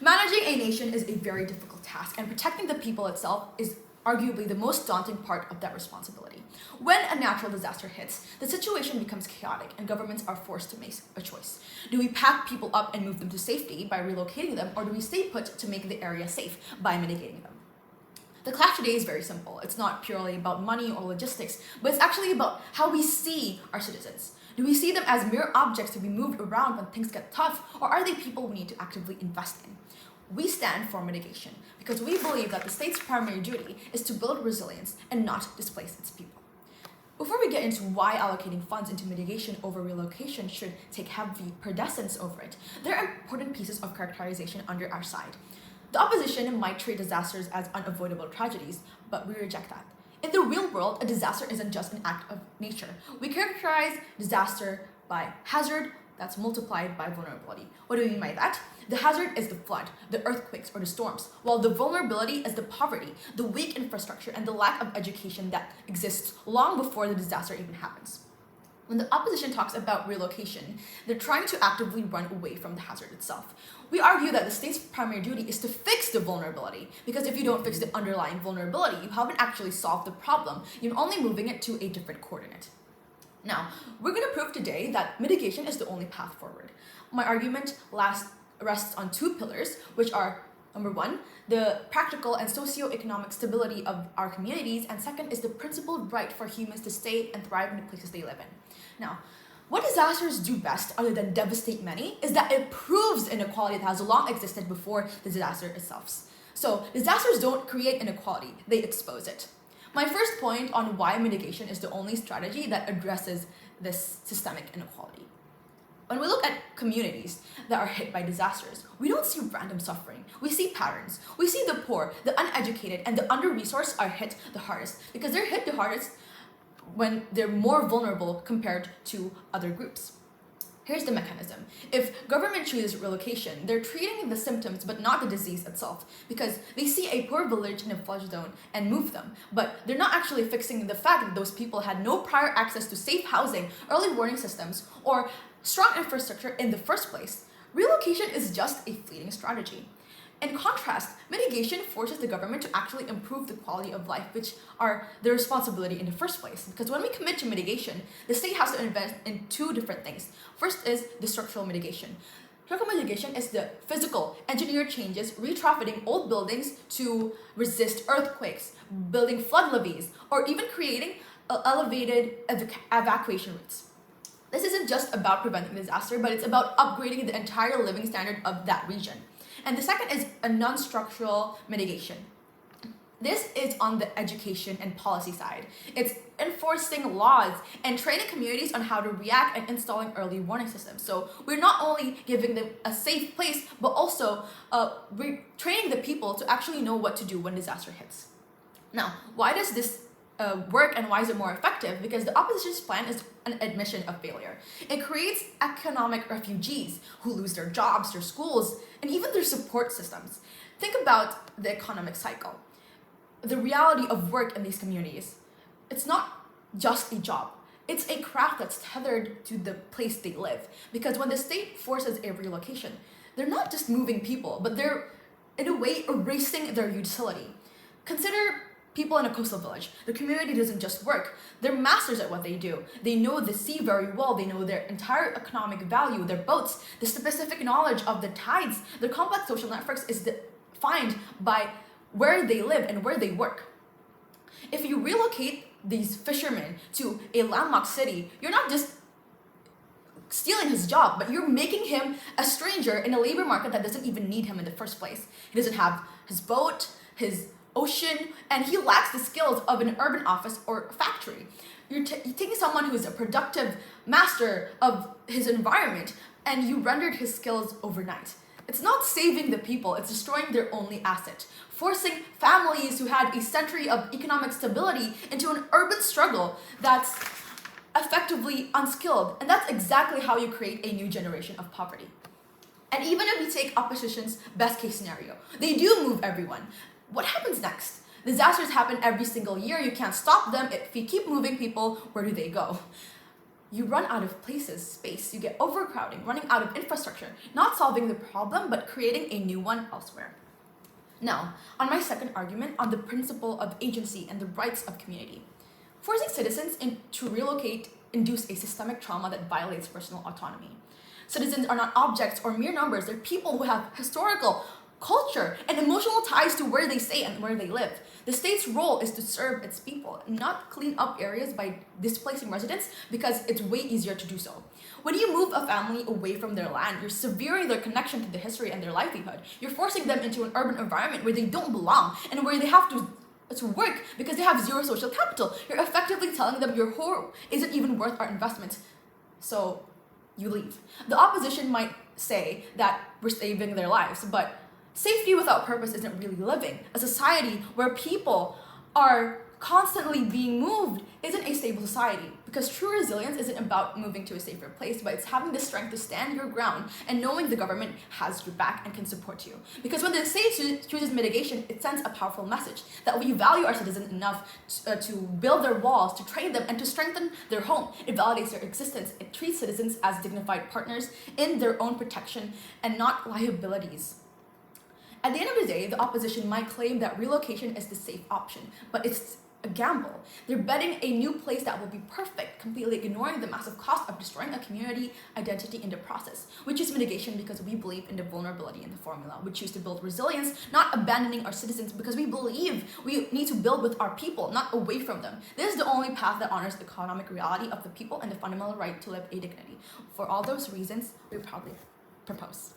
Managing a nation is a very difficult task, and protecting the people itself is arguably the most daunting part of that responsibility. When a natural disaster hits, the situation becomes chaotic and governments are forced to make a choice. Do we pack people up and move them to safety by relocating them, or do we stay put to make the area safe by mitigating them? The clash today is very simple. It's not purely about money or logistics, but it's actually about how we see our citizens. Do we see them as mere objects to be moved around when things get tough, or are they people we need to actively invest in? We stand for mitigation because we believe that the state's primary duty is to build resilience and not displace its people. Before we get into why allocating funds into mitigation over relocation should take heavy precedence over it, there are important pieces of characterization under our side. The opposition might treat disasters as unavoidable tragedies, but we reject that. In the real world, a disaster isn't just an act of nature. We characterize disaster by hazard that's multiplied by vulnerability. What do we mean by that? The hazard is the flood, the earthquakes, or the storms, while the vulnerability is the poverty, the weak infrastructure, and the lack of education that exists long before the disaster even happens. When the opposition talks about relocation, they're trying to actively run away from the hazard itself. We argue that the state's primary duty is to fix the vulnerability, because if you don't fix the underlying vulnerability, you haven't actually solved the problem, you're only moving it to a different coordinate. Now, we're going to prove today that mitigation is the only path forward. My argument rests on two pillars, which are number one, the practical and socio-economic stability of our communities, and second is the principled right for humans to stay and thrive in the places they live in. Now, what disasters do best, other than devastate many, is that it proves inequality that has long existed before the disaster itself. So, disasters don't create inequality, they expose it. My first point on why mitigation is the only strategy that addresses this systemic inequality. When we look at communities that are hit by disasters, we don't see random suffering. We see patterns. We see the poor, the uneducated, and the under-resourced are hit the hardest because they're hit the hardest when they're more vulnerable compared to other groups. Here's the mechanism. If government chooses relocation, they're treating the symptoms but not the disease itself because they see a poor village in a flood zone and move them. But they're not actually fixing the fact that those people had no prior access to safe housing, early warning systems, or strong infrastructure in the first place. Relocation is just a fleeting strategy. In contrast, mitigation forces the government to actually improve the quality of life, which are their responsibility in the first place. Because when we commit to mitigation, the state has to invest in two different things. First is the structural mitigation. Structural mitigation is the physical, engineered changes, retrofitting old buildings to resist earthquakes, building flood levees, or even creating elevated evacuation routes. This isn't just about preventing disaster, but it's about upgrading the entire living standard of that region. And the second is a non-structural mitigation. This is on the education and policy side. It's enforcing laws and training communities on how to react and installing early warning systems. So we're not only giving them a safe place, but also training the people to actually know what to do when disaster hits. Now, why does this work and why is it more effective? Because the opposition's plan is an admission of failure. It creates economic refugees who lose their jobs, their schools, and even their support systems. Think about the economic cycle. The reality of work in these communities. It's not just a job. It's a craft that's tethered to the place they live. Because when the state forces a relocation, they're not just moving people, but they're, in a way, erasing their utility. Consider people in a coastal village. The community doesn't just work. They're masters at what they do. They know the sea very well. They know their entire economic value, their boats, the specific knowledge of the tides. Their complex social networks is defined by where they live and where they work. If you relocate these fishermen to a landlocked city, you're not just stealing his job, but you're making him a stranger in a labor market that doesn't even need him in the first place. He doesn't have his boat, his ocean, and he lacks the skills of an urban office or factory. You're taking someone who's a productive master of his environment and you rendered his skills overnight. It's not saving the people, it's destroying their only asset, forcing families who had a century of economic stability into an urban struggle that's effectively unskilled. And that's exactly how you create a new generation of poverty. And even if we take opposition's best case scenario, they do move everyone. What happens next? Disasters happen every single year. You can't stop them. If you keep moving people, where do they go? you run out of places, space, you get overcrowding, running out of infrastructure, not solving the problem, but creating a new one elsewhere. Now, on my second argument on the principle of agency and the rights of community. Forcing citizens to relocate induce a systemic trauma that violates personal autonomy. Citizens are not objects or mere numbers, they're people who have historical, culture, and emotional ties to where they stay and where they live. The state's role is to serve its people, not clean up areas by displacing residents because it's way easier to do so. When you move a family away from their land, you're severing their connection to the history and their livelihood. You're forcing them into an urban environment where they don't belong and where they have to work because they have zero social capital. You're effectively telling them your home isn't even worth our investment. So you leave. The opposition might say that we're saving their lives, but safety without purpose isn't really living. A society where people are constantly being moved isn't a stable society, because true resilience isn't about moving to a safer place, but it's having the strength to stand your ground and knowing the government has your back and can support you. Because when the state chooses mitigation, it sends a powerful message that we value our citizens enough to build their walls, to train them, and to strengthen their home. It validates their existence. It treats citizens as dignified partners in their own protection and not liabilities. At the end of the day, the opposition might claim that relocation is the safe option, but it's a gamble. They're betting a new place that will be perfect, completely ignoring the massive cost of destroying a community identity in the process. We choose mitigation because we believe in the vulnerability in the formula. We choose to build resilience, not abandoning our citizens, because we believe we need to build with our people, not away from them. This is the only path that honors the economic reality of the people and the fundamental right to live a dignity. For all those reasons, we proudly propose.